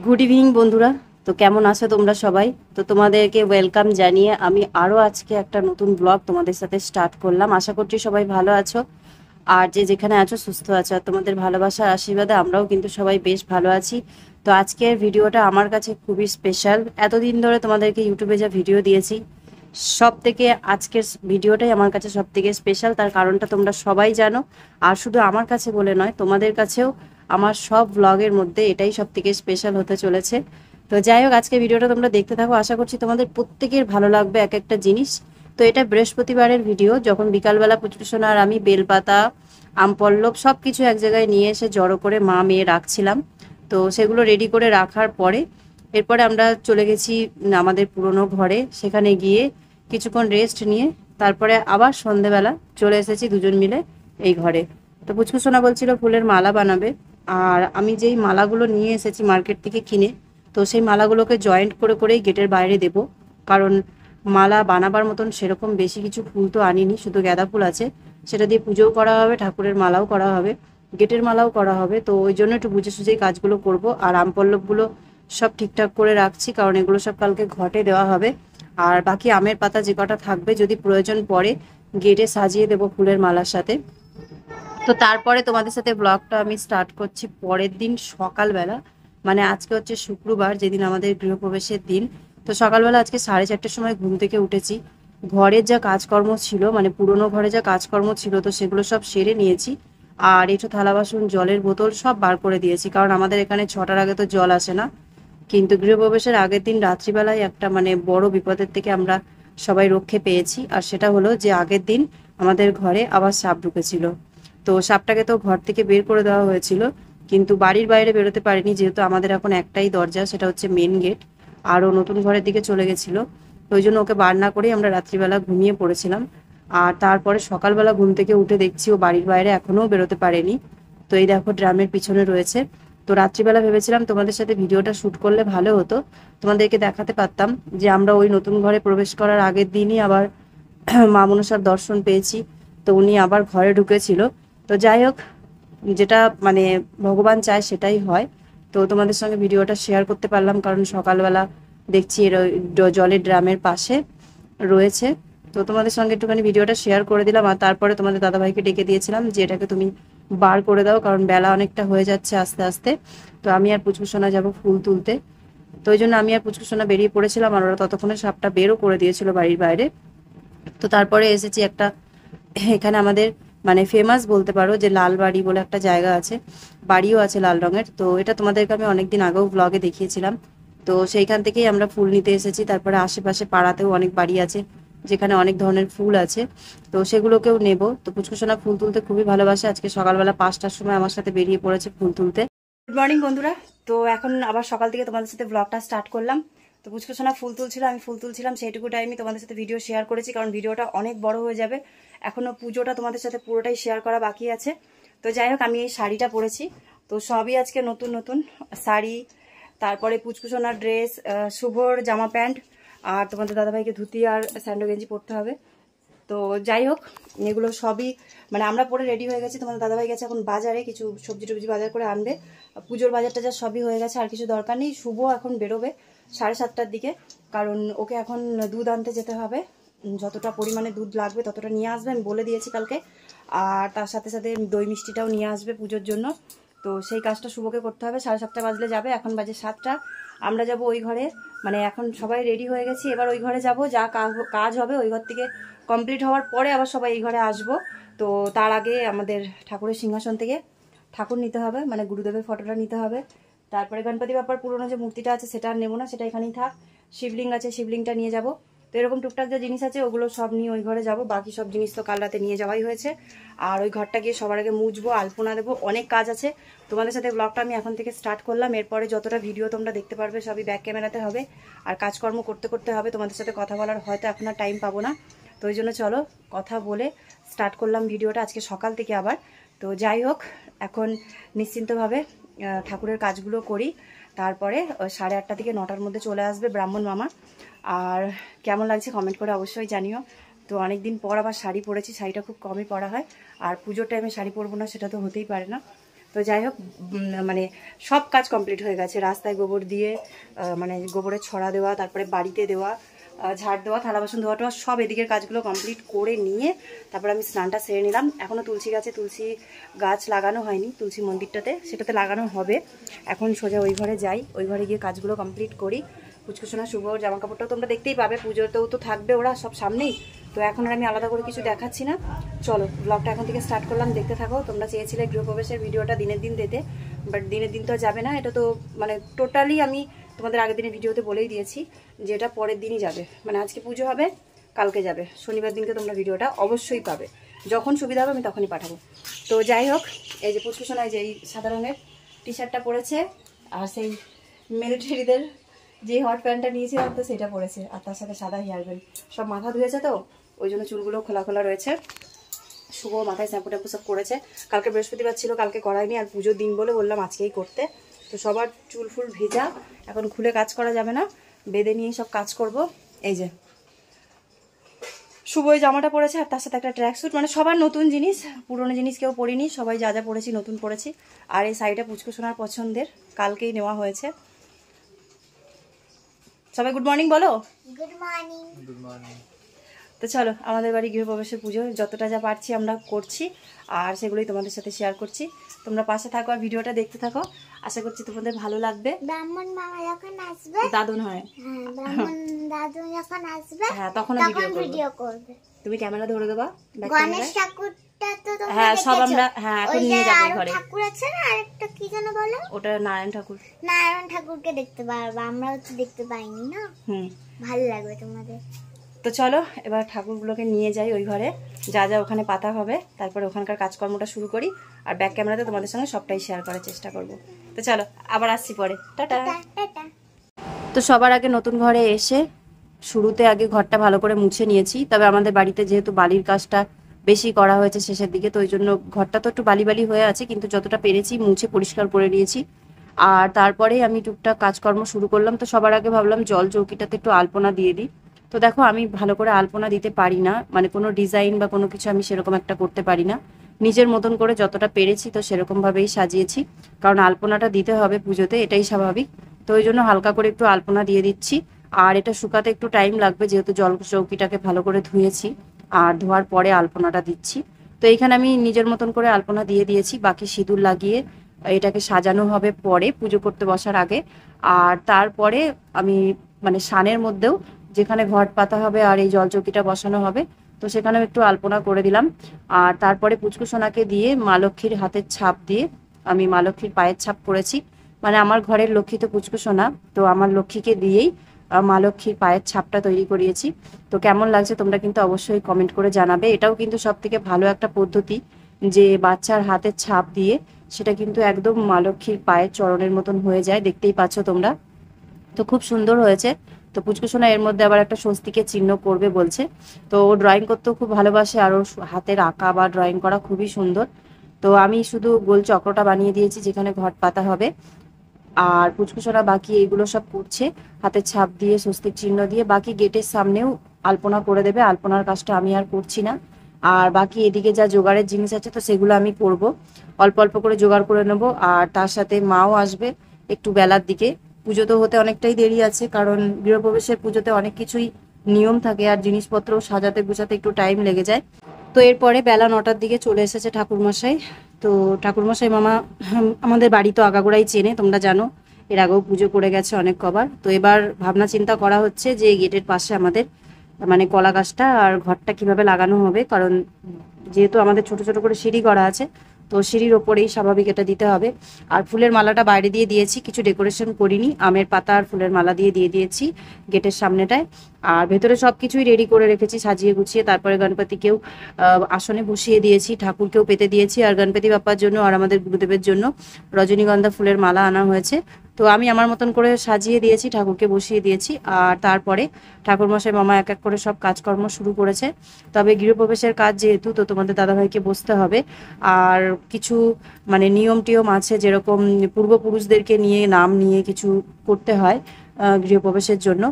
Good evening বন্ধুরা। তো কেমন আছো তোমরা সবাই? তো তোমাদেরকে ওয়েলকাম জানিয়ে আমি আরও আজকে একটা নতুন ব্লগ তোমাদের সাথে স্টার্ট করলাম। আশা করছি সবাই ভালো আছো, আর যে যেখানে আছো সুস্থ আছো। আর তোমাদের ভালোবাসার আশীর্বাদে আমরাও কিন্তু সবাই বেশ ভালো আছি। তো আজকের ভিডিওটা আমার কাছে খুবই স্পেশাল। এতদিন ধরে তোমাদেরকে ইউটিউবে যা ভিডিও দিয়েছি, সব থেকে আজকের ভিডিওটাই আমার কাছে সব থেকে স্পেশাল। তার কারণটা তোমরা সবাই জানো, আর শুধু আমার কাছে বলে নয়, তোমাদের কাছেও আমার সব ব্লগের মধ্যে এটাই সব থেকে স্পেশাল হতে চলেছে। তো যাই হোক, আজকে ভিডিওটা তোমরা দেখতে থাকো। আশা করছি তোমাদের প্রত্যেকের ভালো লাগবে এক একটা জিনিস। তো এটা বৃহস্পতিবারের ভিডিও, যখন বিকালবেলা পুচকুসোনা আর আমি বেলপাতা, আমপল্লব সব কিছু এক জায়গায় নিয়ে এসে জড়ো করে মা মেয়ে রাখছিলাম। তো সেগুলো রেডি করে রাখার পরে এরপরে আমরা চলে গেছি আমাদের পুরনো ঘরে। সেখানে গিয়ে কিছুক্ষণ রেস্ট নিয়ে তারপরে আবার সন্ধেবেলা চলে এসেছি দুজন মিলে এই ঘরে। তো পুচকুসোনা বলছিল ফুলের মালা বানাবে, আর আমি যেই মালাগুলো নিয়ে এসেছি মার্কেট থেকে কিনে, তো সেই মালাগুলোকে জয়েন্ট করে করেই গেটের বাইরে দেব। কারণ মালা বানাবার মতন সেরকম বেশি কিছু ফুল তো আনিনি, শুধু গাঁদা ফুল আছে, সেটা দিয়ে পুজোও করা হবে, ঠাকুরের মালাও করা হবে, গেটের মালাও করা হবে। তো ওই জন্য একটু বুঝে সুঝেই কাজগুলো করব। আর আমপল্লবগুলো সব ঠিকঠাক করে রাখছি, কারণ এগুলো সব কালকে ঘটে দেওয়া হবে। আর বাকি আমের পাতা যে কটা থাকবে, যদি প্রয়োজন পড়ে গেটে সাজিয়ে দেবো ফুলের মালার সাথে। তো তারপরে তোমাদের সাথে ব্লগটা আমি স্টার্ট করছি পরের দিন সকালবেলা। মানে আজকে হচ্ছে শুক্রবার, যেদিন আমাদের গৃহপ্রবেশের দিন। তো সকালবেলা আজকে 4:30টার সময় ঘুম থেকে উঠেছি। ঘরের যা কাজকর্ম ছিল, মানে পুরোনো ঘরে যা কাজকর্ম ছিল, তো সেগুলো সব সেরে নিয়েছি। আর একটু থালা বাসন, জলের বোতল সব বার করে দিয়েছি, কারণ আমাদের এখানে 6টার আগে তো জল আসে না। কিন্তু গৃহপ্রবেশের আগের দিন রাত্রিবেলায় একটা মানে বড় বিপদের থেকে আমরা সবাই রক্ষে পেয়েছি। আর সেটা হলো যে আগের দিন আমাদের ঘরে আবার সাপ ঢুকেছিল। তো সাপটাকে তো ঘর থেকে বের করে দেওয়া হয়েছিল, কিন্তু বাড়ির বাইরে বেরোতে পারিনি, যেহেতু আমাদের এখন একটাই দরজা, সেটা হচ্ছে মেন গেট। আর ও নতুন ঘরের দিকে চলে গেছিল। তো ওই জন্য ওকে বার না করেই আমরা রাত্রিবেলা ঘুমিয়ে পড়েছিলাম। আর তারপরে সকালবেলা ঘুম থেকে উঠে দেখছি ও বাড়ির বাইরে এখনও বেরোতে পারেনি। তো এই দেখো ড্রামের পিছনে রয়েছে। তো রাত্রিবেলা ভেবেছিলাম তোমাদের সাথে ভিডিওটা শ্যুট করলে ভালো হতো, তোমাদেরকে দেখাতে পারতাম যে আমরা ওই নতুন ঘরে প্রবেশ করার আগের দিনই আবার মা মনসার দর্শন পেয়েছি। তো উনি আবার ঘরে ঢুকেছিল। তো যাই হোক, যেটা মানে ভগবান চায় সেটাই হয়। তো তোমাদের সঙ্গে ভিডিওটা শেয়ার করতে পারলাম, কারণ সকালবেলা দেখছি এর ওই জলের ড্রামের পাশে রয়েছে। তো তোমাদের সঙ্গে একটুখানি ভিডিওটা শেয়ার করে দিলাম। আর তারপরে তোমাদের দাদাভাইকে ডেকে দিয়েছিলাম যে এটাকে তুমি বার করে দাও, কারণ বেলা অনেকটা হয়ে যাচ্ছে আস্তে আস্তে। তো আমি আর পুচকুসোনা যাব ফুল তুলতে। তো ওই জন্য আমি আর পুচকুসোনা বেরিয়ে পড়েছিলাম, আর ওরা ততক্ষণে সাপটা বেরও করে দিয়েছিল বাড়ির বাইরে। তো তারপরে এসেছি একটা, এখানে আমাদের মানে ফেমাস বলতে পারো যে লালবাড়ি বলে একটা জায়গা আছে, বাড়িও আছে লাল রঙের। তো এটা তোমাদেরকে আমি অনেকদিন আগেও ব্লগে দেখিয়েছিলাম। তো সেইখান থেকেই আমরা ফুল নিতে এসেছি। তারপরে আশেপাশে পাড়াতেও অনেক বাড়ি আছে যেখানে অনেক ধরনের ফুল আছে, তো সেগুলোকেও নেব। তো পুচকুসোনা ফুল তুলতে খুবই ভালোবাসে। আজকে সকালবেলা 5টার সময় আমার সাথে বেরিয়ে পড়েছে ফুল তুলতে। গুড মর্নিং বন্ধুরা। তো এখন আবার সকাল থেকে তোমাদের সাথে ব্লগটা স্টার্ট করলাম। তো পুচকুসোনা ফুল তুলছিল, আমি ফুল তুলছিলাম, সেইটুকু টাইমই তোমাদের সাথে ভিডিও শেয়ার করেছি, কারণ ভিডিওটা অনেক বড় হয়ে যাবে। এখনো পুজোটা তোমাদের সাথে পুরোটাই শেয়ার করা বাকি আছে। তো যাই হোক, আমি এই শাড়িটা পরেছি। তো সবই আজকে নতুন নতুন শাড়ি, তারপরে পুচকুসোনার ড্রেস, শুভর জামা প্যান্ট, আর তোমাদের দাদাভাইকে ধুতি আর স্যান্ডো গেঞ্জি পরতে হবে। তো যাই হোক, এগুলো সবই মানে আমরা পরে রেডি হয়ে গেছি। তোমাদের দাদাভাই গেছে এখন বাজারে কিছু সবজি টবজি বাজার করে আনবে। পুজোর বাজার টাজার সবই হয়ে গেছে, আর কিছু দরকার নেই। শুভ এখন বেরোবে 7:30টার দিকে, কারণ ওকে এখন দুধ আনতে যেতে হবে। যতটা পরিমাণে দুধ লাগবে ততটা নিয়ে আসবে, আমি বলে দিয়েছি কালকে। আর তার সাথে সাথে দই মিষ্টিটাও নিয়ে আসবে পুজোর জন্য। তো সেই কাজটা শুভকে করতে হবে। 7:30 বাজলে যাবে, এখন বাজে 7টা। আমরা যাব ওই ঘরে, মানে এখন সবাই রেডি হয়ে গেছি, এবার ওই ঘরে যাব। যা কাজ হবে ওই ঘর থেকে কমপ্লিট হওয়ার পরে আবার সবাই এই ঘরে আসবো। তো তার আগে আমাদের ঠাকুরের সিংহাসন থেকে ঠাকুর নিতে হবে, মানে গুরুদেবের ফটোটা নিতে হবে। তারপরে গণপতি বাপ্পার পুরোনো যে মূর্তিটা আছে সেটা আর নেবো না, সেটা এখানেই থাক। শিবলিঙ্গ আছে, শিবলিঙ্গটা নিয়ে যাব। তো এরকম টুকটাক যে জিনিস আছে ওগুলো সব নিয়ে ওই ঘরে যাব। বাকি সব জিনিস তো কাল রাতে নিয়ে যাওয়াই হয়েছে। আর ওই ঘরটা গিয়ে সবার আগে মুছবো, আলপনা দেবো, অনেক কাজ আছে। তোমাদের সাথে ব্লগটা আমি এখন থেকে স্টার্ট করলাম। এরপরে যতটা ভিডিও তোমরা দেখতে পারবে সবই ব্যাক ক্যামেরাতে হবে, আর কাজকর্ম করতে করতে হবে। তোমাদের সাথে কথা বলার হয়তো এখন আর টাইম পাবো না। তো ওই জন্য চলো কথা বলে স্টার্ট করলাম ভিডিওটা আজকে সকাল থেকে আবার। তো যাই হোক, এখন নিশ্চিন্তভাবে ঠাকুরের কাজগুলো করি। তারপরে 8:30 থেকে 9টার মধ্যে চলে আসবে ব্রাহ্মণ মামা। আর কেমন লাগছে কমেন্ট করে অবশ্যই জানিও। তো অনেকদিন পর আবার শাড়ি পরেছি, শাড়িটা খুব কমই পরা হয়। আর পুজোর টাইমে শাড়ি পরবো না সেটা তো হতেই পারে না। তো যাই হোক মানে সব কাজ কমপ্লিট হয়ে গেছে। রাস্তায় গোবর দিয়ে মানে গোবরের ছড়া দেওয়া, তারপরে বাড়িতে দেওয়া, ঝাড় দেওয়া, থালা বাসন ধোয়া টোয়া সব এদিকের কাজগুলো কমপ্লিট করে নিয়ে তারপর আমি স্নানটা সেরে নিলাম। এখনও তুলসী গাছে তুলসী গাছ লাগানো হয়নি, তুলসী মন্দিরটাতে, সেটাতে লাগানো হবে। এখন সোজা ওই ঘরে যাই, ওই ঘরে গিয়ে কাজগুলো কমপ্লিট করি। পুচকুসোনা শুভ জামা কাপড়টাও তোমরা দেখতেই পাবে, পুজোতেও তো থাকবে ওরা সব সামনেই। তো এখন আর আমি আলাদা করে কিছু দেখাচ্ছি না, চলো ব্লগটা এখন থেকে স্টার্ট করলাম, দেখতে থাকো। তোমরা চেয়েছিলে গৃহপ্রবেশের ভিডিওটা দিনের দিন দিতে, বাট দিনের দিন তো যাবে না, এটা তো মানে টোটালি আমি তোমাদের আগের দিনের ভিডিওতে বলেই দিয়েছি যে এটা পরের দিনই যাবে। মানে আজকে পুজো হবে, কালকে যাবে, শনিবার দিনকে তোমরা ভিডিওটা অবশ্যই পাবে, যখন সুবিধা হবে আমি তখনই পাঠাবো। তো যাই হোক, এই যে পুচকুসোনায় যে এই সাদা রঙের টি শার্টটা পরেছে, আর সেই মিলিটারিদের যে হট প্যান্টটা নিয়েছিলাম তো সেটা পরেছে, আর তার সাথে সাদা হেয়ার ব্যান্ড। সব মাথা ধুয়েছে তো ওই জন্য চুলগুলো খোলা খোলা রয়েছে। শুভ মাথায় শ্যাম্পু ট্যাম্পু সব করেছে, কালকে বৃহস্পতিবার ছিল, কালকে করায়নি, আর পুজোর দিন বলে বললাম আজকেই করতে। তো সবার চুল ফুল ভেজা, এখন খুলে কাজ করা যাবে না, বেঁধে নিয়ে সব কাজ করব। এই যে শুভ ওই জামাটা পরেছে, আর তার সাথে একটা ট্র্যাক স্যুট, মানে সবার নতুন জিনিস, পুরনো জিনিস কেউ পরিনি, সবাই যা যা পরেছি নতুন পরেছি। আর এই শাড়িটা পুচকুসোনার পছন্দের, কালকেই নেওয়া হয়েছে। সবাই গুড মর্নিং বলো। Good morning. Good morning. তো চলো, আমাদের বাড়ি গৃহপ্রবেশের পুজো যতটা যা পারছি আমরা করছি, আর সেগুলোই তোমাদের সাথে শেয়ার করছি। তোমরা পাশে থাকো আর ভিডিওটা দেখতে থাকো, আশা করছি তোমাদের ভালো লাগবে। ব্রাহ্মণ মামা যখন আসবে, দাদুন হয়, হ্যাঁ ব্রাহ্মণ দাদু যখন আসবে, হ্যাঁ তখন ভিডিও করবে। তুমি ক্যামেরা ধরে দেবা। গণেশ ঠাকুরটা তো তোমরা হ্যাঁ সব আমরা, হ্যাঁ এখন নিয়ে যাব ঘরে। ঠাকুর আছে না আরেকটা, কি যেন বলো, ওটা নারায়ণ ঠাকুর। নারায়ণ ঠাকুরকে দেখতে পারবা, আমরাও তো দেখতে পাইনি না। ভালো লাগবে তোমাদের। তো চলো এবার ঠাকুরগুলোকে নিয়ে যাই ওই ঘরে, যা যা ওখানে পাতা হবে, তারপরে ওখানকার কাজকর্মটা শুরু করি, আর ব্যাক ক্যামেরাতে তোমাদের সঙ্গে সবটাই শেয়ার করার চেষ্টা করব। তো চলো আবার আসছি পরে, টাটা। তো সবার আগে নতুন ঘরে এসে শুরুতে আগে ঘরটা ভালো করে মুছে নিয়েছি। তবে আমাদের বাড়িতে যেহেতু বালির কাজটা বেশি করা হয়েছে শেষের দিকে, তো ওই জন্য ঘরটা তো একটু বালি বালি হয়ে আছে, কিন্তু যতটা পেরেছি মুছে পরিষ্কার করে নিয়েছি। আর তারপরে আমি টুকটাক কাজকর্ম শুরু করলাম। তো সবার আগে ভাবলাম জল চৌকিটাতে একটু আলপনা দিয়ে দিই। তো দেখো আমি ভালো করে আলপনা দিতে পারি না, মানে কোনো ডিজাইন বা কোনো কিছু আমি সেরকম একটা করতে পারি না, নিজের মতন করে যতটা পেরেছি তো সেরকমভাবেই সাজিয়েছি, কারণ আলপনাটা দিতে হবে পুজোতে, এটাই স্বাভাবিক। তো ওই জন্য হালকা করে একটু আলপনা দিয়ে দিচ্ছি। আর এটা শুকাতে একটু টাইম লাগবে, যেহেতু জল চৌকিটাকে ভালো করে ধুয়েছি, আর ধোয়ার পরে আলপনাটা দিচ্ছি। তো এইখানে আমি নিজের মতন করে আলপনা দিয়ে দিয়েছি, বাকি সিঁদুর লাগিয়ে এটাকে সাজানো হবে পরে পুজো করতে বসার আগে। আর তারপরে আমি মানে সানের মধ্যেও যেখানে ঘট পাতা হবে আর এই জলচৌকিটা বসানো হবে, তো সেখানেও একটু আলপনা করে দিলাম। আর তারপরে পুচকুসোনাকে দিয়ে মা লক্ষ্মীর হাতের ছাপ দিয়ে আমি মা লক্ষ্মীর পায়ের ছাপ করেছি, মানে আমার ঘরের লক্ষ্মী তো পুচকুসোনা, তো আমার লক্ষ্মীকে দিয়েই মা লক্ষ্মীর পায়ের ছাপটা তৈরি করিয়েছি। তো কেমন লাগছে তোমরা কিন্তু অবশ্যই কমেন্ট করে জানাবে। এটাও কিন্তু সব থেকে ভালো একটা পদ্ধতি, যে বাচ্চার হাতের ছাপ দিয়ে সেটা কিন্তু একদম মা লক্ষ্মীর পায়ের চরণের মতন হয়ে যায়, দেখতেই পাচ্ছ তোমরা। তো খুব সুন্দর হয়েছে। তো পুচকুসোনা এর মধ্যে আবার একটা স্বস্তিকের চিহ্ন করবে বলছে, তো ও ড্রয়িং করতেও খুব ভালোবাসে, আর ওর হাতের আঁকা বা ড্রয়িং করা খুবই সুন্দর। তো আমি শুধু গোল চক্রটা বানিয়ে দিয়েছি যেখানে ঘট পাতা হবে, আর পুচকুসোনা বাকি এইগুলো সব করছে, হাতের ছাপ দিয়ে স্বস্তিক চিহ্ন দিয়ে। বাকি গেটের সামনেও আলপনা করে দেবে, আলপনার কাজটা আমি আর করছি না। আর বাকি এদিকে যা জোগাড়ের জিনিস আছে তো সেগুলো আমি করব, অল্প অল্প করে জোগাড় করে নেবো। আর তার সাথে মাও আসবে একটু বেলার দিকে, পুজো তো হতে অনেকটাই দেরি আছে, কারণ গৃহপ্রবেশের পুজোতে অনেক কিছুই নিয়ম থাকে, আর জিনিসপত্র সাজাতে গুছাতে একটু টাইম লেগে যায়। তো এরপরে বেলা 9টার দিকে চলে এসেছে ঠাকুরমশাই। তো ঠাকুরমশাই মামা আমাদের বাড়ি তো আগাগোড়াই চেনে, তোমরা জানো, এর আগেও পুজো করে গেছে অনেক কবার। তো এবার ভাবনা চিন্তা করা হচ্ছে যে গেটের পাশে আমাদের মানে কলা গাছটা আর ঘরটা কিভাবে লাগানো হবে, কারণ যেহেতু আমাদের ছোট ছোট করে সিঁড়ি করা আছে, তো সিঁড়ির ওপরেই স্বাভাবিক এটা দিতে হবে। আর ফুলের মালাটা বাইরে দিয়ে দিয়েছি, কিছু ডেকোরেশন করিনি, আমের পাতা আর ফুলের মালা দিয়ে দিয়েছি গেটের সামনেটায়। আর ভেতরে সব কিছুই রেডি করে রেখেছি সাজিয়ে গুছিয়ে। তারপরে গণপতিকেও আসনে বসিয়ে দিয়েছি, ঠাকুরকেও পেতে দিয়েছি, আর গণপতি বাপ্পার জন্য আর আমাদের গুরুদেবের জন্য রজনীগন্ধা ফুলের মালা আনা হয়েছে। তো আমি আমার মতন করে সাজিয়ে দিয়েছি, ঠাকুরকে বসিয়ে দিয়েছি। আর তারপরে ঠাকুরমশাই মামা এক এক করে সব কাজকর্ম শুরু করেছে। তবে গৃহপ্রবেশের কাজ যেহেতু, তো তোমাদের দাদাভাইকে বসতে হবে। আর কিছু মানে নিয়ম টিয়ম আছে, যেরকম পূর্বপুরুষদেরকে নিয়ে নাম নিয়ে কিছু করতে হয় গৃহপ্রবেশের জন্য,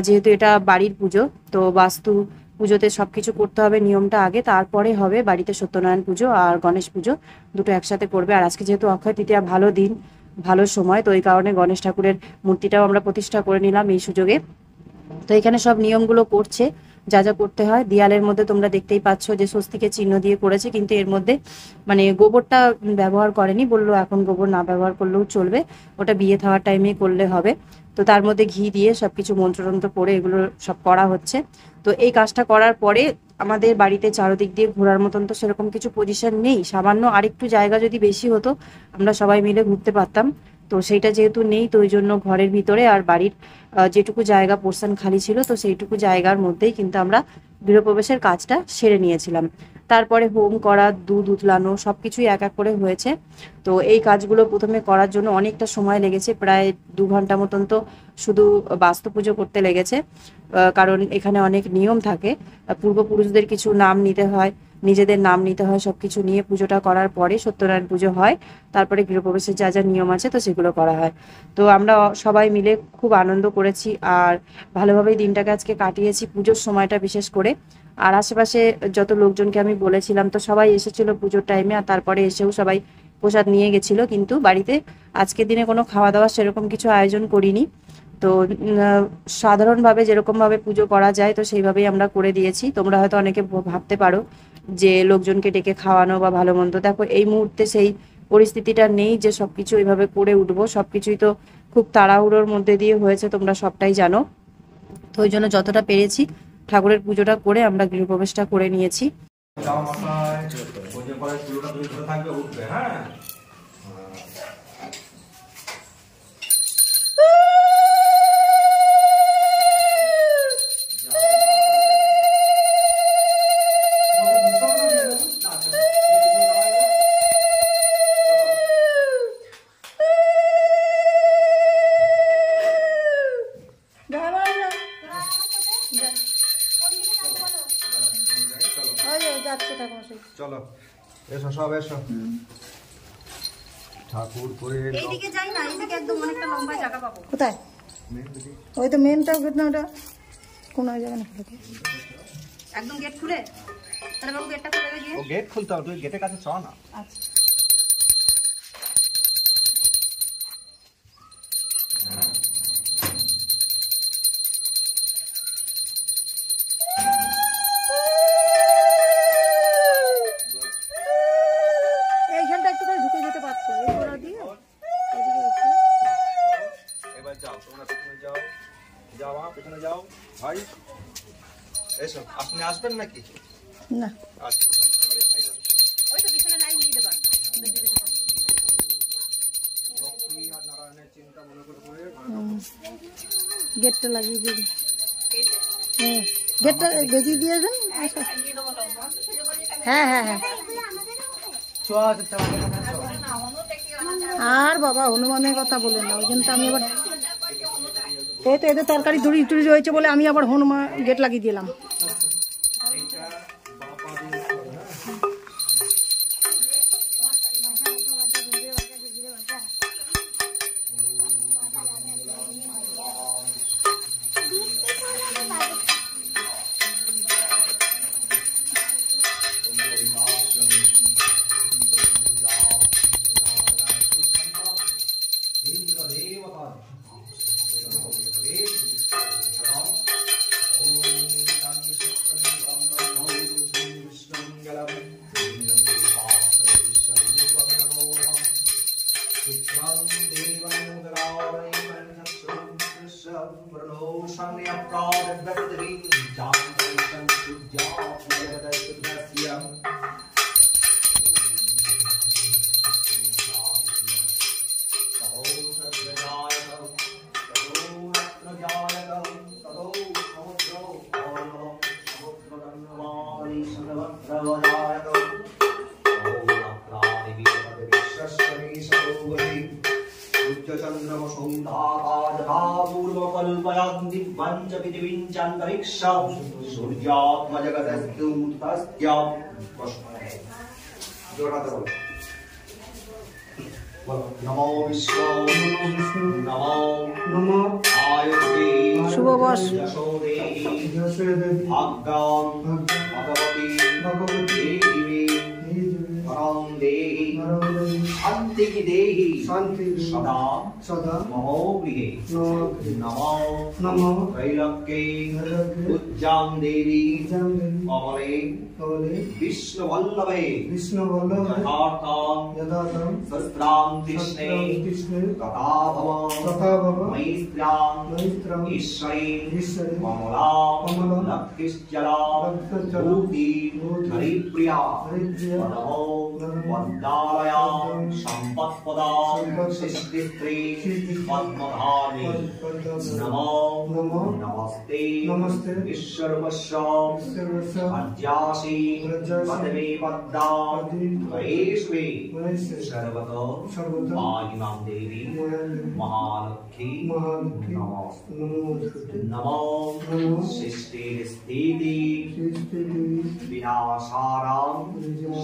যেহেতু এটা বাড়ির পুজো, তো বাস্তু পুজোতে সবকিছু করতে হবে নিয়মটা আগে, তারপরে হবে বাড়িতে সত্যনারায়ণ পুজো আর গণেশ পুজো, দুটো একসাথে করবে। আর আজকে যেহেতু অক্ষয় তৃতীয়া, ভালো দিন ভালো সময়, তো এই কারণে গণেশ ঠাকুরের মূর্তিটাও আমরা প্রতিষ্ঠা করে নিলাম এই সুযোগে। তো এখানে সব নিয়মগুলো করছে, যা যা করতে হয়। দেয়ালের মধ্যে তোমরা দেখতেই পাচ্ছ যে স্বস্তিকের চিহ্ন দিয়ে করেছে, কিন্তু এর মধ্যে মানে গোবরটা ব্যবহার করেনি, বললো এখন গোবর না ব্যবহার করলেও চলবে, ওটা বিয়ে থাওয়ার টাইমে করলে হবে। তো তার মধ্যে ঘি দিয়ে সবকিছু মন্ত্রতন্ত্র করে এগুলো সব করা হচ্ছে। তো এই কাজটা করার পরে আমাদের বাড়িতে চারদিক দিয়ে ঘোরার মতন তো সেরকম কিছু পজিশন নেই, সামান্য আরেকটু জায়গা যদি বেশি হতো আমরা সবাই মিলে ঘুরতে পারতাম। তো সেইটা যেহেতু নেই, তো ওই জন্য ঘরের ভিতরে আর বাড়ির যেটুকু জায়গা পোর্শন খালি ছিল, তো সেইটুকু জায়গার মধ্যেই কিন্তু আমরা গৃহপ্রবেশের কাজটা সেরে নিয়েছিলাম। তারপরে হোম করা, দুধ উতলানো, সবকিছুই এক এক করে হয়েছে। তো এই কাজগুলো প্রথমে করার জন্য অনেকটা সময় লেগেছে, প্রায় 2 ঘন্টা মতন তো শুধু বাস্তু পুজো করতে লেগেছে। কারণ এখানে অনেক নিয়ম থাকে, পূর্বপুরুষদের কিছু নাম নিতে হয়, নিজেদের নাম নিতে হয়, সবকিছু নিয়ে পুজোটা করার পরে সত্যনারায়ণ পুজো হয়। তারপরে গৃহপ্রবেশের যা যা নিয়ম আছে তো সেগুলো করা হয়। তো আমরা সবাই মিলে খুব আনন্দ করেছি আর ভালোভাবেই দিনটাকে আজকে কাটিয়েছি, পুজোর সময়টা বিশেষ করে। আর আশেপাশে যত লোকজনকে আমি বলেছিলাম তো সবাই এসেছিল পুজোর টাইমে, আর তারপরে এসেও সবাই প্রসাদ নিয়ে গেছিল। কিন্তু বাড়িতে আজকের দিনে কোনো খাওয়া দাওয়া সেরকম কিছু আয়োজন করিনি। তো সাধারণভাবে যেরকমভাবে পুজো করা যায় তো সেইভাবেই আমরা করে দিয়েছি। তোমরা হয়তো অনেকে ভাবতে পারো যে লোকজনকে ডেকে খাওয়ানো বা ভালো মন্দ, দেখো এই মুহূর্তে সেই পরিস্থিতিটা নেই যে সবকিছু এইভাবে করে উঠবো, সবকিছুই তো খুব তাড়াহুড়োর মধ্যে দিয়ে হয়েছে, তোমরা সবটাই জানো। তো ওই জন্য যতটা পেরেছি ঠাকুরের পুজোটা করে আমরা গৃহপ্রবেশটা করে নিয়েছি। চলো এসো, সব এসো। ঠাকুর করে এইদিকে যাই না, এইদিকে একদম অনেকটা লম্বা জায়গা পাবো। কোথায়? ওই তো মেনটা না, ওটা কোন জায়গা না, একদম গেট খুলে, তাহলে বাবু গেটটা খুলে গিয়ে ও গেট খুলতে হবে, তুই গেটের কাছে চ না। আচ্ছা এইখানটা একটু করে ঢুকে যেতে পারতো, এই গোড়া দিয়ে এদিকে একটু। এবার যাও, তোমরা পেছনে যাও, যাও পেছনে যাও ভাই, এসো। আপনি আসবেন নাকি? না, আচ্ছা ওই তো পিছনে লাইন দিয়ে দেবা। লক্ষ্মী আর নারায়ণের চিন্তা মনে করে করে গেটটা লাগিয়ে দিয়ে দিন। হ্যাঁ, গেটটা বেজিয়ে দিয়ে দেন। হ্যাঁ হ্যাঁ হ্যাঁ। আর বাবা হনুমানের কথা বলেন না, ওই জন্য তো আমি আবার এই তো এদের তরকারি দড়ি টুড়ি রয়েছে বলে আমি আবার হনুমান গেট লাগিয়ে দিলাম। শুভ পূর্ববশ शांति की देहि सदा सदा ममो गृहे नमो त्रैलोक्ये पूज्यां देवी कमले विष्णुवल्लभे यथार्थं शस्त्रां कृष्णे तथा भव मैस्त्र्यां ईश्वरी कमला लक्ष्मीश्चला भूति हरिप्रिया नमो वन्दालयां सम्पत्पदां सृष्टिस्त्री पद्मधारिणी नमो नमस्ते ईश्वरवश्य अज्यासि पदवे पद्दा गणेशवे सर्वतो आयिमां देवी महालक्ष्मी नमो सृष्टिस्थिति विनाशानां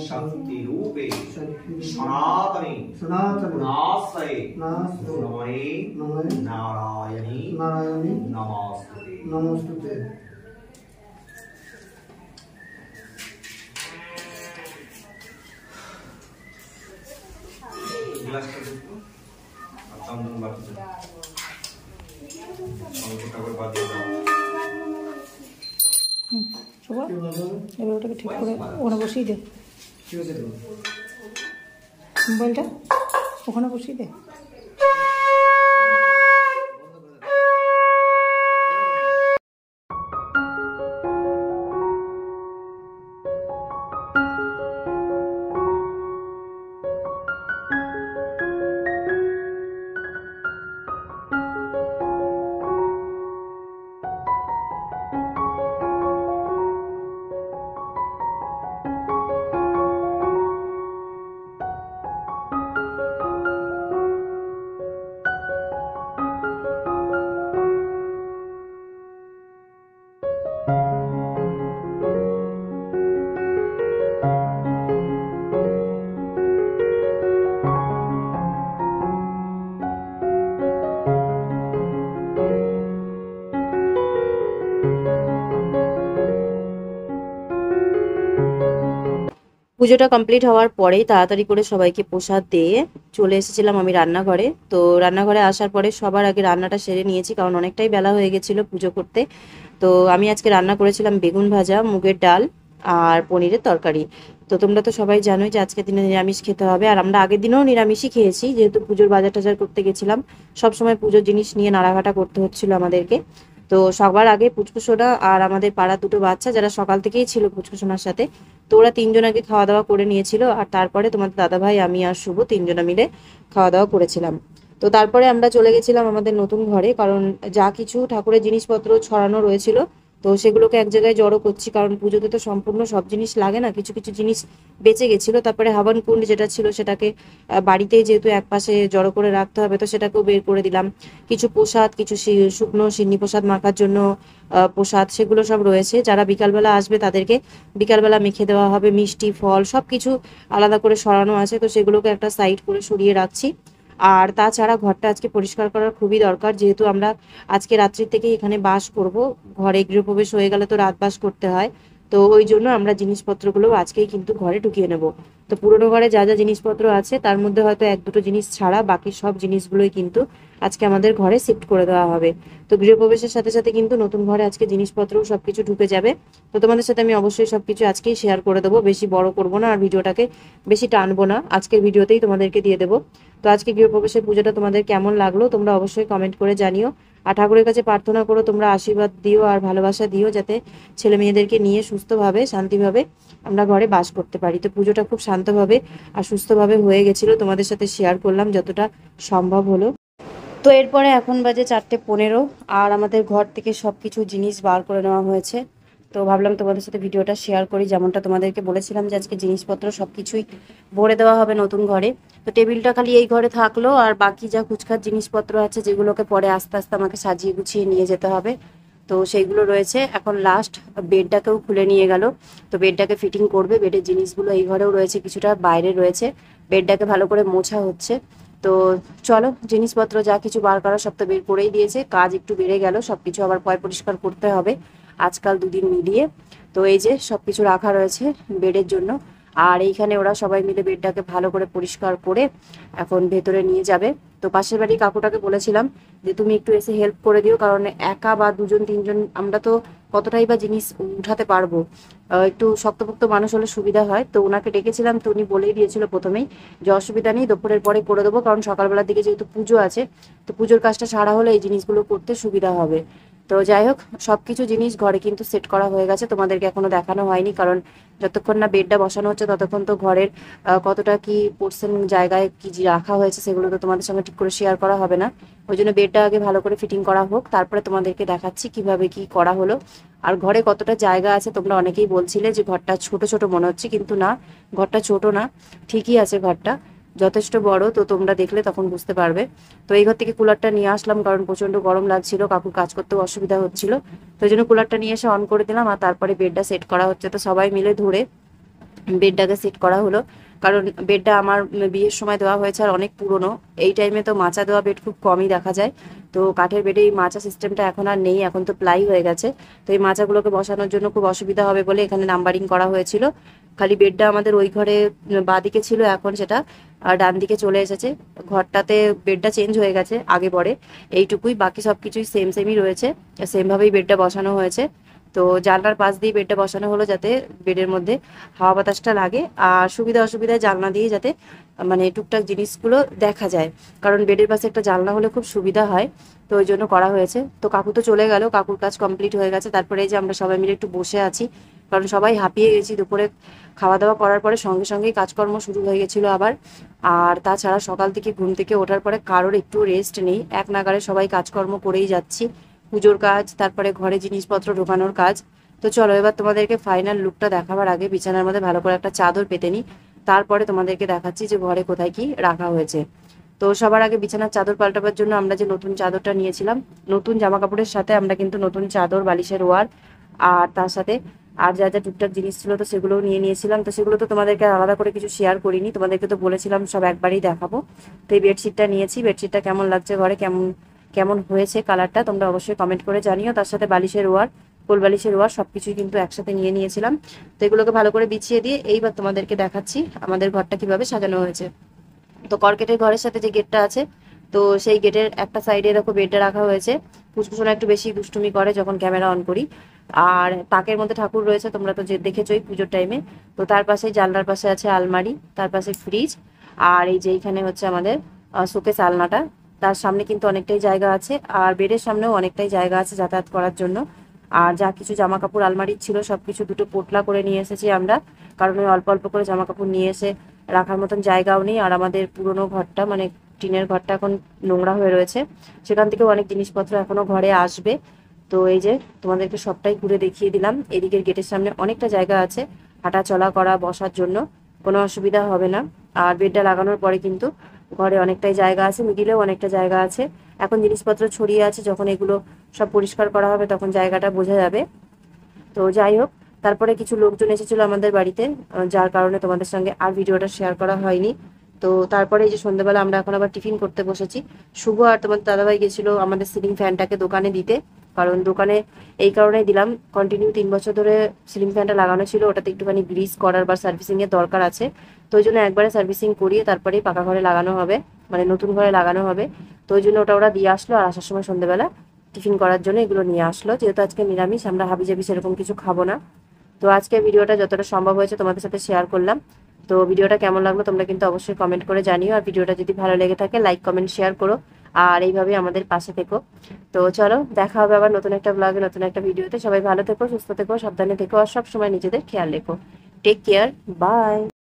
शक्तिरूपे सनातने नास्ते नमोरे नारायणी नमस्ते গ্লাসটা দেখো আর চন্দন বাটিটা অঙ্কটা করে বাজিয়ে দাও শোভা এবার ওটাকে ঠিক করে ওখানে বসিয়ে দে মোবাইলটা ওখানে বসিয়ে দে পুজোটা কমপ্লিট হওয়ার পরেই তাড়াতাড়ি করে সবাইকে প্রসাদ দিয়ে চলে এসেছিলাম আমি রান্নাঘরে। তো রান্নাঘরে আসার পরে সবার আগে রান্নাটা সেরে নিয়েছি, কারণ অনেকটাই বেলা হয়ে গেছিল পুজো করতে। তো আমি আজকে রান্না করেছিলাম বেগুন ভাজা, মুগের ডাল আর পনিরের তরকারি। তো তোমরা তো সবাই জানোই যে আজকের দিনে নিরামিষ খেতে হবে, আর আমরা আগের দিনেও নিরামিষই খেয়েছি, যেহেতু পুজোর বাজার টাজার করতে গেছিলাম। সবসময় পুজোর জিনিস নিয়ে নাড়াঘাটা করতে হচ্ছিল আমাদেরকে। তো সবার আগে পুচকুসোনা আর আমাদের পাড়ার দুটো বাচ্চা যারা সকাল থেকেই ছিল পুচকুসোনার সাথে, তো ওরা তিনজন আগে খাওয়া দাওয়া করে নিয়েছিল, আর তারপরে তোমাদের দাদাভাই, আমি আর শুভ তিনজনা মিলে খাওয়া দাওয়া করেছিলাম। তো তারপরে আমরা চলে গেছিলাম আমাদের নতুন ঘরে, কারণ যা কিছু ঠাকুরের জিনিসপত্র ছড়ানো রয়েছিল তো সেগুলোকে এক জায়গায় জড়ো করছি, কারণ পুজোতে তো সম্পূর্ণ সব জিনিস লাগে না, কিছু কিছু জিনিস বেঁচে গেছিলো। তারপরে হাবন কুণ্ড যেটা ছিল সেটাকে বাড়িতেই যেহেতু এক পাশে জড়ো করে রাখতে হবে, তো সেটাকেও বের করে দিলাম। কিছু প্রসাদ, কিছু শুকনো সিন্নি প্রসাদ মাখার জন্য প্রসাদ, সেগুলো সব রয়েছে। যারা বিকালবেলা আসবে তাদেরকে বিকালবেলা মেখে দেওয়া হবে। মিষ্টি, ফল সব কিছু আলাদা করে সরানো আছে, তো সেগুলোকে একটা সাইড করে সরিয়ে রাখছি। আর তাছাড়া ঘরটা আজকে পরিষ্কার করার খুবই দরকার, যেহেতু আমরা আজকে রাত্রির থেকেই এখানে বাস করব। ঘরে গৃহপ্রবেশ হয়ে গেলে তো রাত বাস করতে হয়, তো ওই জন্য আমরা জিনিসপত্রগুলো আজকেই কিন্তু ঘরে ঢুকিয়ে নেব। তো পুরোনো ঘরে যা যা জিনিসপত্র আছে তার মধ্যে হয়তো এক দুটো জিনিস ছাড়া বাকি সব জিনিসগুলোই কিন্তু আজকে আমাদের ঘরে শিফট করে দেওয়া হবে। তো গৃহপ্রবেশের সাথে সাথে কিন্তু নতুন ঘরে আজকে জিনিসপত্রও সবকিছু ঢুকে যাবে। তো তোমাদের সাথে আমি অবশ্যই সবকিছু আজকেই শেয়ার করে দেবো, বেশি বড় করব না আর ভিডিওটাকে বেশি টানবো না, আজকের ভিডিওতেই তোমাদেরকে দিয়ে দেবো। তো আজকে গৃহপ্রবেশের পুজোটা তোমাদের কেমন লাগলো তোমরা অবশ্যই কমেন্ট করে জানিও। আর ঠাকুরের কাছে প্রার্থনা করো তোমরা আশীর্বাদ দিও আর ভালোবাসা দিও, যাতে ছেলে মেয়েদেরকে নিয়ে সুস্থভাবে শান্তিভাবে আমরা ঘরে বাস করতে পারি। তো পুজোটা খুব শান্তভাবে আর সুস্থভাবে হয়ে গেছিল, তোমাদের সাথে শেয়ার করলাম যতটা সম্ভব হলো। তো এরপরে এখন বাজে 4:15 আর আমাদের ঘর থেকে সবকিছু জিনিস বার করে নেওয়া হয়েছে। তো ভাবলাম তোমাদের সাথে ভিডিওটা শেয়ার করি, যেমনটা তোমাদেরকে বলেছিলাম যে আজকে জিনিসপত্র সবকিছুই ভরে দেওয়া হবে নতুন ঘরে। তো টেবিলটা খালি এই ঘরে থাকলো, আর বাকি যা কুচখাট জিনিসপত্র আছে যেগুলোকে পরে আস্তে আস্তে আমাকে সাজিয়ে গুছিয়ে নিয়ে যেতে হবে, তো সেইগুলো রয়েছে। এখন লাস্ট বেডটাকেও খুলে নিয়ে গেল, তো বেডটাকে ফিটিং করবে। বেডের জিনিসগুলো এই ঘরেও রয়েছে, কিছুটা বাইরে রয়েছে। বেডটাকে ভালো করে মোছা হচ্ছে। তো চলো, জিনিসপত্র যা কিছু বার করা সব তো বের করেই দিয়েছে, কাজ একটু বেড়ে গেল, সবকিছু আবার পয় পরিষ্কার করতে হবে আজকাল দুদিন মিলিয়ে। তো এই যে সবকিছু রাখা রয়েছে বেডের জন্য। আর এইখানে ওরা সবাই মিলে বেডটাকে ভালো করে পরিষ্কার করে এখন ভেতরে নিয়ে যাবে। তো পাশের বাড়ি কাকুটাকে বলেছিলাম যে তুমি একটু এসে হেল্প করে দিও, কারণ একা বা দুজন তিনজন আমরা তো কতটাই বা জিনিস উঠাতে পারবো, একটু শক্তপোক্ত মানুষ হলে সুবিধা হয়। তো ওনাকে ডেকেছিলাম, তো উনি বলেই দিয়েছিল প্রথমেই যে অসুবিধা নেই, দুপুরের পরে করে দেবো, কারণ সকালবেলার দিকে যেহেতু পুজো আছে, তো পুজোর কাজটা সারা হলে এই জিনিসগুলো করতে সুবিধা হবে। তো যাই হোক, সবকিছু জিনিস ঘরে কিন্তু সেট করা হয়ে গেছে, তোমাদেরকে এখনো দেখানো হয়নি, কারণ যতক্ষণ না বেডটা বসানো হচ্ছে ততক্ষণ তো ঘরের কতটা কি পোর্শন জায়গায় কি রাখা হয়েছে সেগুলো তো তোমাদের সঙ্গে ঠিক করে শেয়ার করা হবে না। ওই জন্য বেডটা আগে ভালো করে ফিটিং করা হোক, তারপরে তোমাদেরকে দেখাচ্ছি কিভাবে কি করা হলো। আর ঘরে কতটা জায়গা আছে, তোমরা অনেকেই বলছিলে যে ঘরটা ছোট ছোট মনে হচ্ছে, কিন্তু না, ঘরটা ছোট না, ঠিকই আছে, ঘরটা যথেষ্ট বড়। তো তোমরা দেখলে তখন বুঝতে পারবে। তো এই ঘর থেকে কুলারটা নিয়ে আসলাম, কারণ প্রচন্ড গরম লাগছিল, কাকুর কাজ করতেও অসুবিধা হচ্ছিল। তো ওই জন্য কুলারটা নিয়ে এসে অন করে দিলাম, আর তারপরে বেডটা সেট করা হচ্ছে। তো সবাই মিলে ধরে বেডটাকে সেট করা হলো, কারণ বেডটা আমার বিয়ের সময় দেওয়া হয়েছে আর অনেক পুরনো। এই টাইমে তো মাচা দেওয়া বেড খুব কমই দেখা যায়। তো কাঠের বেডে এই মাচা সিস্টেমটা এখন আর নেই, এখন তো প্লাই হয়ে গেছে। তো এই মাচাগুলোকে বসানোর জন্য খুব অসুবিধা হবে বলে এখানে নাম্বারিং করা হয়েছিল। খালি বেডটা আমাদের ওই ঘরে বাঁদিকে ছিল, এখন সেটা ডান দিকে চলে এসেছে। ঘরটাতে বেডটা চেঞ্জ হয়ে গেছে আগে পরে, এইটুকুই, বাকি সব কিছুই সেম সেমই রয়েছে, সেমভাবেই বেডটা বসানো হয়েছে। তো জানলার পাশ দিয়ে বেডটা বসানো হলো যাতে বেডের মধ্যে হাওয়া বাতাসটা লাগে, আর সুবিধা অসুবিধায় জানলা দিয়ে যাতে মানে টুকটাক জিনিসগুলো দেখা যায়, কারণ বেডের পাশে একটা জানলা হলে খুব সুবিধা হয়। তো ওই জন্য করা হয়েছে। তো কাকু তো চলে গেল, কাকুর কাজ কমপ্লিট হয়ে গেছে। তারপরে এই যে আমরা সবাই মিলে একটু বসে আছি, কারণ সবাই হাঁপিয়ে গেছি, দুপুরে খাওয়া দাওয়া করার পরে সঙ্গে সঙ্গেই কাজকর্ম শুরু হয়ে গেছিলো আবার। আর তাছাড়া সকাল থেকে ঘুম থেকে ওঠার পরে কারোর একটু রেস্ট নেই, এক নাগাড়ে সবাই কাজকর্ম করেই যাচ্ছি, পুজোর কাজ, তারপরে ঘরে জিনিসপত্র ঢোকানোর কাজ। তো চলো এবার তোমাদেরকে ফাইনাল লুকটা দেখাবার আগে বিছানার মধ্যে ভালো করে একটা চাদর পেতে নিই, তারপরে তোমাদেরকে দেখাচ্ছি যে ঘরে কোথায় কি রাখা হয়েছে। তো সবার আগে বিছানার চাদর পাল্টাবার জন্য আমরা যে নতুন চাদরটা নিয়েছিলাম, নতুন জামা কাপড়ের সাথে আমরা কিন্তু নতুন চাদর, বালিশের ওয়ার, আর তার সাথে আর যা যা টুকটাক জিনিস ছিল তো সেগুলোও নিয়েছিলাম। তো সেগুলো তো তোমাদেরকে আলাদা করে কিছু শেয়ার করিনি, তোমাদেরকে তো বলেছিলাম সব একবারেই দেখাবো। তো এই বেডশিটটা নিয়েছি, বেডশিটটা কেমন লাগছে ঘরে, কেমন কেমন হয়েছে কালারটা তোমরা অবশ্যই কমেন্ট করে জানিও। তার সাথে বালিশের ওয়ার, কোল বালিশের ওয়ার সবকিছুই কিন্তু একসাথে নিয়েছিলাম। তো এগুলোকে ভালো করে বিছিয়ে দিয়ে এইবার তোমাদেরকে দেখাচ্ছি আমাদের ঘরটা কিভাবে সাজানো হয়েছে। তো কর্কেটের ঘরের সাথে যে গেটটা আছে, তো সেই গেটের একটা সাইডে দেখো বেডটা রাখা হয়েছে। পুষ্পুসোনা একটু বেশি দুষ্টুমি করে যখন ক্যামেরা অন করি। আর তাকের মধ্যে ঠাকুর রয়েছে, তোমরা তো যে দেখেছোই পুজোর টাইমে। তো তার পাশে জানলার পাশে আছে আলমারি, তার পাশে ফ্রিজ, আর এই যে এইখানে হচ্ছে আমাদের শোকেস আলনাটা। তার সামনে কিন্তু অনেকটাই জায়গা আছে, আর বেডের সামনেও অনেকটাই জায়গা আছে যাতায়াত করার জন্য। আর যা কিছু জামা কাপড় আলমারির ছিল সবকিছু দুটো পোটলা করে নিয়ে এসেছি আমরা, কারণ ওই অল্প অল্প করে জামা কাপড় নিয়ে এসে রাখার মতন জায়গাও নেই। আর আমাদের পুরোনো ঘরটা মানে টিনের ঘরটা এখন নোংরা হয়ে রয়েছে, সেখান থেকেও অনেক জিনিসপত্র এখনো ঘরে আসবে। তো এই যে তোমাদেরকে সবটাই ঘুরে দেখিয়ে দিলাম। এদিকের গেটের সামনে অনেকটা জায়গা আছে, হাঁটা চলা করা, বসার জন্য কোনো অসুবিধা হবে না। আর বেডটা লাগানোর পরে কিন্তু ঘরে অনেকটাই জায়গা আছে, মিডিলেও অনেকটা জায়গা আছে। এখন জিনিসপত্র ছড়িয়ে আছে, যখন এগুলো সব পরিষ্কার করা হবে তখন জায়গাটা বোঝা যাবে। তো যাই হোক, তারপরে কিছু লোকজন এসেছিল আমাদের বাড়িতে, যার কারণে তোমাদের সঙ্গে আর ভিডিওটা শেয়ার করা হয়নি। তো তারপরে এই যে সন্ধ্যাবেলা আমরা এখন আবার টিফিন করতে বসেছি। শুভ আর তোমার দাদাভাই গেছিল আমাদের সিলিং ফ্যানটাকে দোকানে দিতে, কারণ দোকানে এই কারণেই দিলাম, কন্টিনিউ 3 বছর ধরে সিলিং ফ্যানটা লাগানো ছিল, ওটাতে একটুখানি গ্রিস করার বা সার্ভিসিং এর দরকার আছে। তো ওই জন্য একবারে সার্ভিসিং করিয়ে তারপরেই পাকা ঘরে লাগানো হবে, মানে নতুন ঘরে লাগানো হবে। তো ওই জন্য ওটা ওরা দিয়ে আসলো, আর আসার সময় সন্ধ্যাবেলা টিফিন করার জন্য এগুলো নিয়ে আসলো। যেহেতু আজকে নিরামিষ, আমরা হাবিজাবি সেরকম কিছু খাবো না। তো আজকে ভিডিওটা যতটা সম্ভব হয়েছে তোমাদের সাথে শেয়ার করলাম। তো ভিডিওটা কেমন লাগলো তোমরা কিন্তু অবশ্যই কমেন্ট করে জানিও, আর ভিডিওটা যদি ভালো লেগে থাকে লাইক কমেন্ট শেয়ার করো, আর এইভাবে আমাদের পাশে থেকো। তো চলো, দেখা হবে আবার নতুন একটা ব্লগে, নতুন একটা ভিডিওতে। সবাই ভালো থেকো, সুস্থ থেকো, সাবধানে থেকো, আর সব সময় নিজেদের খেয়াল রেখো। Take care, by.